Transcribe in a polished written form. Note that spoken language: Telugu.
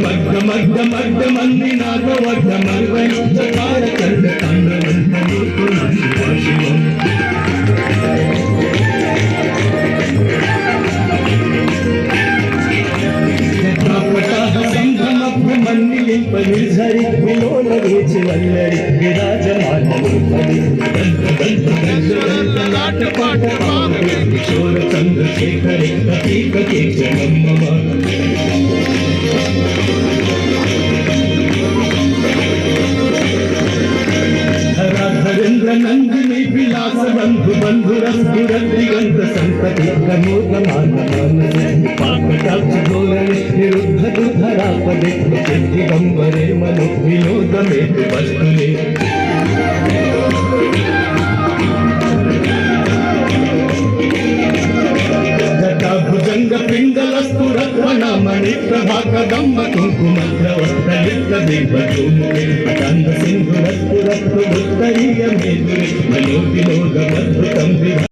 మగ్గ మగ్గ మగ్గ మంది నాగ వగ్గ మర్వైకార కండ కండవంత నీకు శివం నిర్झरि విలోల వేచి వల్లడి విరాజమానము కిశోర చంద్రశేఖర ప్రతీక కేశవమ్మ ధరేంద్ర నందిని విలాస బంధు బంధురస్ఫురద్దిగంత సంతతి కమోదమానమానసి ధోరణి నిరుద్ధ దుధరాపదే దిగంబరే మను వినోదమేతు వస్తులే జటాభుజంగ పింగళస్తు రత్నమణి ప్రభాకదమ్మ కుంకుమద్రవస్త్రయుక్త దివ్యధూముఖే అకాంత సింధురస్తు రత్న ఉత్తరీయ మేధురే మనో వినోదమద్భుతం